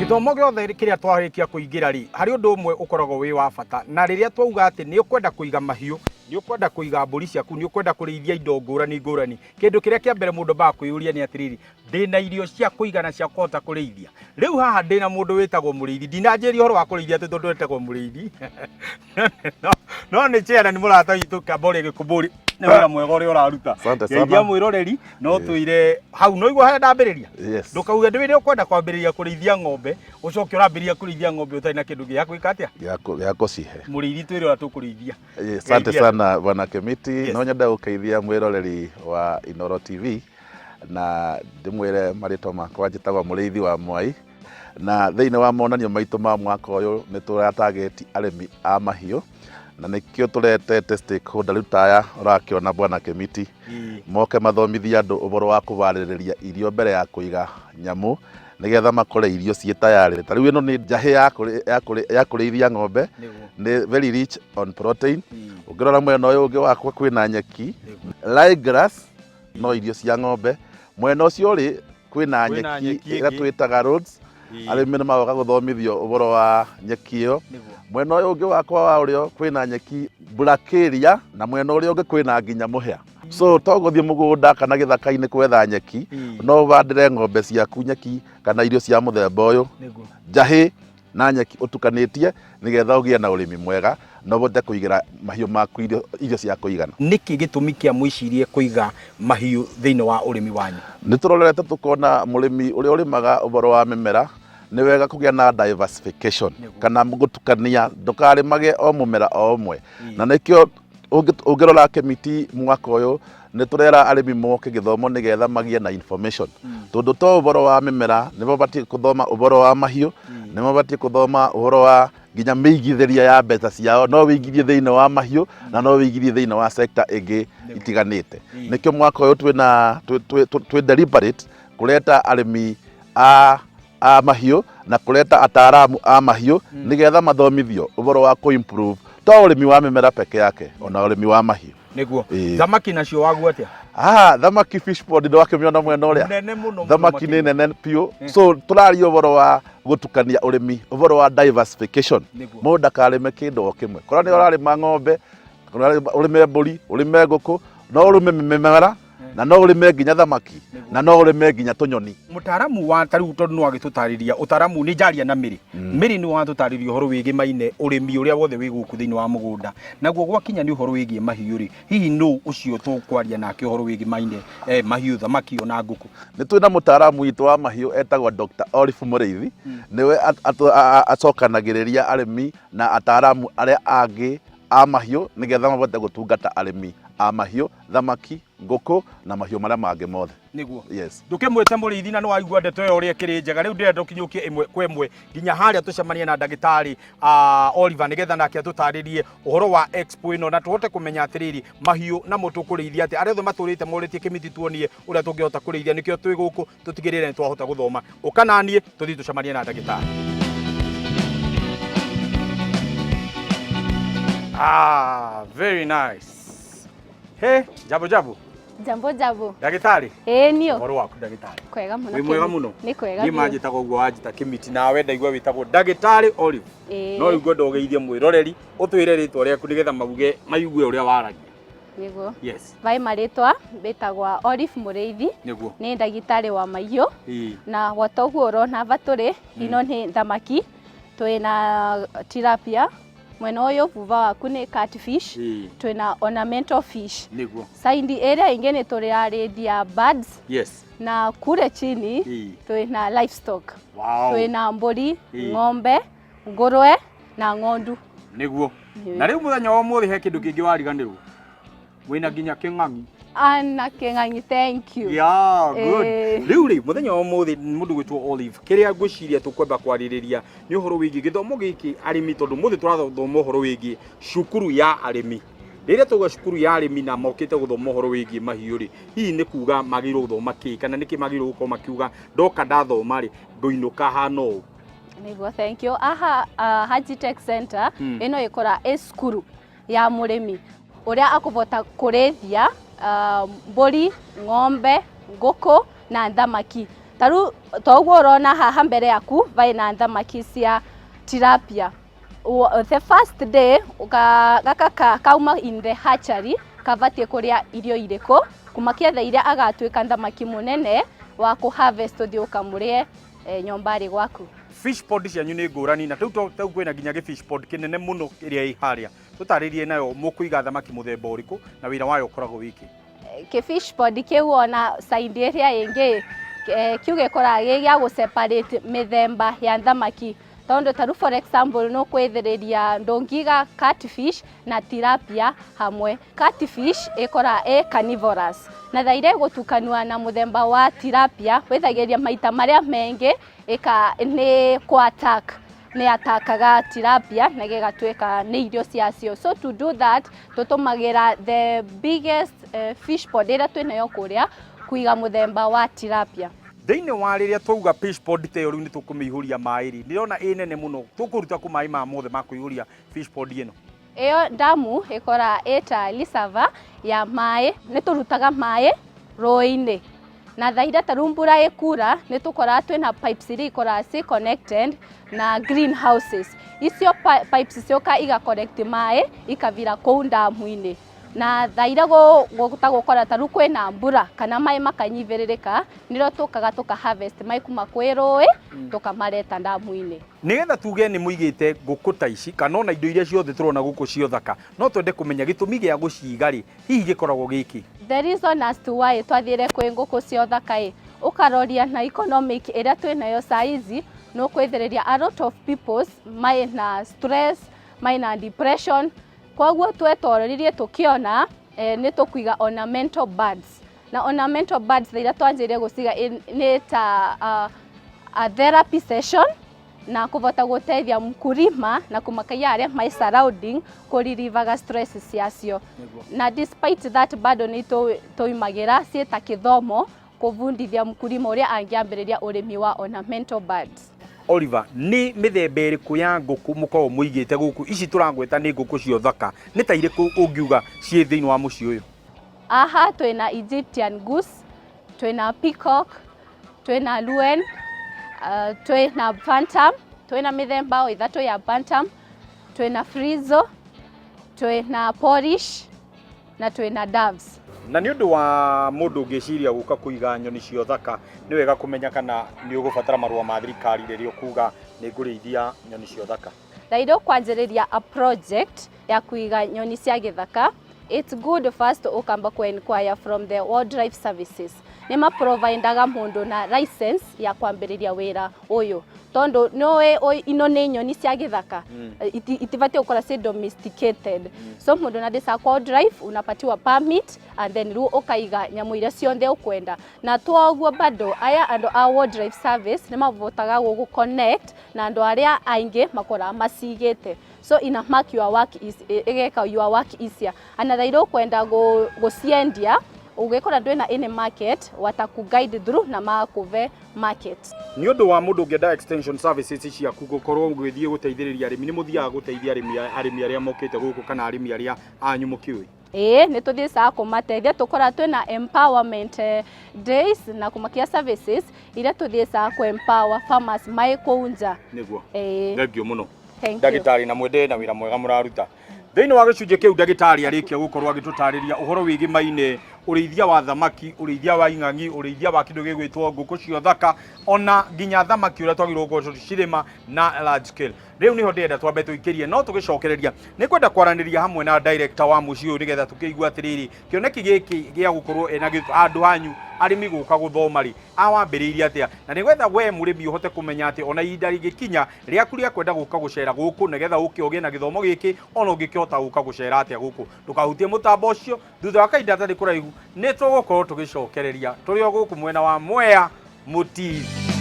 Githomo giothe kiria twarikia kuingira ri hari undu umwe ukoragwo wi wa bata na riria twauga ati ni ukwenda kuiga mahiu ni ukwenda kuiga mburi ciaku ni ukwenda kurithia indo ngurani kindu kiria kia mbere mundu ba kuyuria ni atiriri ndina irio cia kuigana cia kuhota kurithia riu haha ndina mundu witagwo murithi ndinanjiri horo wa kurithia ati tondu wetagwo murithi no ni chera ni murata witu kabore gikumburi ni wira mwega uria uraruta ngia mwiroreri no tuire hau no igwa ndambiriria ndukauge ndwire ukwenda kwambiriria kurithia ng'ombe ucoke urambiriria kurithia ng'ombe utari na kindu gia gwika atia ya kucihe murithi twire ora tukurithia. Asante sana bwana Kimiti no nyenda ukeithia mwiroreri wa Inooro TV na ndimwire marito makwa njitagwa murithi wa Mwai na thiini wa monanio maitu ma mwaka uyu ni turatargeti arimi a mahiu na nikio turetete stakeholder rutaya urakiona bwana Kimiti moke mathomithia andu uboro wa kubaririria irio mbere ya kuiga nyamu nigetha makore irio cie tayari tariu ino ni njahi ya kurithia ng'ombe ni very rich on protein ungirora mwena uyu ungi wakwa kwina nyeki rye grass no irio cia ng'ombe mwena ucio ri kwina nyeki igatwitaga roads arimi ni magoka guthomithio uboro wa nyeki iyo mwena uyu ungi wakwa wa urio kwina nyeki burakiria na mwena uria ungi kwina nginya muhia so toguthie mugunda kana githaka-ini kwetha nyeki no bandire ng'ombe ciaku nyeki kana irio cia muthemba uyu njahi na nyeki utukanitie nigetha ugie na urimi mwega no bote kuigira mahiu maku irio cia kuigana. Niki gitumi kia mwicirie kuiga mahiu thiini wa urimi wanyu? Ni turorete tukona murimi uria urimaga uboro wa mimera ni wega kugia na diversification kana gutukania ndukarimage o mumera o umwe na nikio ungirora Kimiti mwaka uyu ni turera arimi moke githomo nigetha magie na information tondu to uboro wa mimera ni babatie kuthoma uboro wa mahiu ni babatie kuthoma uboro wa nginya miigithiria ya mbeca ciao no wigithie thiini wa mahiu na no wigithie thiini wa sector ingi itiganite nikio mwaka uyu twi deliberate kureta arimi a mahiu na kureta ataaramu a mahiu nigetha mathomithio uboro wa ku improve to urimi wa mimera peke yake ona urimi wa mahiu niguo thamaki nacio wagu atia thamaki fish pond ndo wakimiona mwena uria nene muno thamaki ni nene pio so turaria uboro wa gutukania urimi uboro wa diversification mundu akarime kindu o kimwe korwo ni urarima ng'ombe urime mburi urime nguku no urime mimera na no urime nginya thamaki na no urime nginya tunyoni. Mutaramu wa tariu tondu no agitutariria utaramu ni jaria na miri ni watutariria uhoro wigi maine urimi uria wothe wi guku thiini wa mugunda naguo gwakinya ni uhoro wigi mahiu ri hihi no ucio tukwaria nake uhoro wigi maine mahiu thamaki ona nguku ni twina mutaramu witu wa mahiu etagwa Dr. Olive Muriithi niwe acokanagiriria arimi na ataramu aria angi a mahiu nigetha mabote gutungata arimi a mahiu thamaki nguku na mahiu maria mangi mothe niguo yes ndukimwete murithi na no waigua ndeto iyo uria kiri njega riu ndirenda ukinyukie imwe kwa imwe nginya haria tucemanie na ndagitari Oliver nigetha nake atutaririe uhoro wa expo ino na tuhote kumenya atiriri mahiu na mutu kurithia ati aria maturite muritie Kimiti tuonie uria tungihota kurithia nikio twi guku tutigirire ni twahota guthoma ukananie tuthi tucemanie na ndagitari. Very nice. Hey, jambo. Jambo. Ndagitari? Nio. Uhoro waku ndagitari? Kwega muno. Wi mwega muno? Ni kwega. Ni manjitaga uguo wanjita Kimiti na wenda igwa witagwo ndagitari Olive. No igwa ndogeithie mwiroreri utwire ritwa riaku nigetha mauge maigue uria waragia. Niguo. Yes. Vai maritwa betagwa Olive Muriithi. Niguo. Ni ndagitari wa mahiu. Na watoguo urona vaturi ino ni thamaki twina tilapia mwena uyu vuva waku ni catfish twina ornamental fish niguo saindi area ingi ni turiarindia birds yes na kure chini twina livestock twina mburi ng'ombe ngurwe na ng'ondu niguo na riu muthenya wa muthi he kindu kingi wariganirwo wina nginya king'ang'i ana king'ang'i thank you good riu ri muthenya wa muthi mundu gwitwo Olive kiria ngwiciria tukwamba kwaririria ni uhoro wigi githomo giki arimi tondu muthi turathoma uhoro wigi cukuru ya arimi riria tuga cukuru ya arimi na mokite guthoma uhoro wigi mahiu ri hihi ni kuga magiro guthoma ki kana niki magiro guko makiuga ndoka ndathoma ri nduinuka hano niguo thank you Haji Tech Center ino ikora cukuru ya murimi uria akuvota kurithia mburi ng'ombe nguku na thamaki taru toguo urona haha mbere yaku vaina thamaki cia tilapia. The first day gaka kauma in the hatchery kavatie kuria irio iriko kumakia tha iria agatuika thamaki munene wa ku harvest uthi ukamurie nyombari gwaku. Fish pond cianyu ni ngurani na tau kwina nginya fish pond kinene muno iria i haria tutaririe nayo mukuiga thamaki muthemba uriku na wira wayo ukoragwo wiki. Ke fish pond kiu ona side area ingi kiu gikoraga gya gu separate mithemba ya thamaki. Tondo taru for example no kwetheriria ndongiga catfish na tilapia hamwe. Catfish ikora carnivorous na thaire gutukanwa na muthemba wa tilapia wethageria maita maria mengi ni kwa attack ni atakaga tilapia na gigatweka ni irio ciacio. So to do that tutumagira the biggest fish pond ira twinayo kuria kuiga muthemba wa tilapia. Thiini wa riria twauga fish pond te riu ni tukumihuria mai ri ndirona nene muno tukuruta ku mai ma mothe ma kuihuria fish pond ino. Iyo damu ikora eta lisava ya mai ni turutaga mai roini na thaira tarumbura ikura ni tukora twina pipes iri ikora si connected na greenhouses. Icio pipes cionka iga connect mai ikavira kou damu-ini na thaira gukora taru kwina mbura kana mai makanyiviririka niro tukaga tuka harvest mai kuma kwi rui tukamareta damu-ini. Nigetha tuge ni muigite nguku ta ici kana ona indo iria ciothe turona guku cio thaka no twende kumenya gitumi gia guciiga ri hihi gikoragwo giki. The reason as to why twathire kwi nguku cio thaka ukaroria na economic area twinayo saizi no kwetheriria a lot of people mai na stress mai na depression. Kwaguo twetororirie tukiona ni tukuiga ornamental birds na ornamental birds thaira twanjire guciga ni ta a therapy session na kuvota gutethia mkulima na kumakaia aria mai surrounding kuririvaga stress ciacio. Na despite that bado ni tuimagira cieta kithomo kuvundithia mkulima uria angiambiriria urimi wa ornamental birds. Oliver, ni mithemba iriku ya nguku mukorwo muigite guku ici turangweta ni nguku cio thaka ni ta iriku ungiuga cie thiini wa muci uyu? Aha twina Egyptian goose, twina peacock, twina luen, twina bantam, twina mithemba ithatu ya bantam, twina frizo, twina polish na twina doves. Na ni undu wa mundu ungiciria guka kuiga nyoni cio thaka ni wega kumenya kana ni ugubatara marua ma thirikari riria kuga ni ngurithia nyoni cio thaka. Thaido kwanjiriria a project ya kuiga nyoni cia githaka. It's good first ukamba ku inquire from the wildlife services. Nima providaga mundu na license ya kwambiriria wira uyu tondo noe ino ni nyoni cia githaka itivate ukora say domesticated. So mundu na desa wildlife unapatiwa permit and then ru ukaiga nyamu iria cionthe ukwenda na twoguo bado aya ando a wildlife service nima votaga gugu connect na ando aria aingi makora macigite. So ina mark your work is egeka your work easier another iro kwenda go ciendia ugekora ndwena any market watakuguide through na makuve market. Ni undu wa mundu ngenda extension services cia kugukorwo ngwithie guteithiriria arimi ni muthiaga guteithia arimi aria mokite guku kana arimi aria anyu mukiui? Ni tuthiaga kumatethia tukora twina empowerment days na kumakia services iria tuthiaga ku empower farmers mai kuunja niguo. Thengio muno ndagitari na mwende na wira mwega muraruta thiini wa gicunje kiu ndagitari arikia gukorwo agitutariria uhoro wigi maine urithia wa thamaki urithia wa ing'ang'i urithia wa kindu gigwitwo nguku cio thaka ona nginya thamaki uria twagirwo gucirima na large scale. Riu niho ndenda twambe tuikirie no tugicokereria ni kwenda kwaraniria hamwe na director wa muci uyu nigetha tukigua atiriri kioneki giki gia gukorwo ena andu hanyu arimi guka guthoma ri awambiriria atia na nigwetha we murimi uhote kumenya ati ona ihinda rigikinya riaku ria kwenda guka gucera guku nigetha ukioge na githomo giki ona ungikihota guka gucera atia guku ndukahutie mutambo ucio thutha wa kainda tari kuraihu ni tugukorwo tugicokereria turi o guku mwena wa Mwea Mutivi.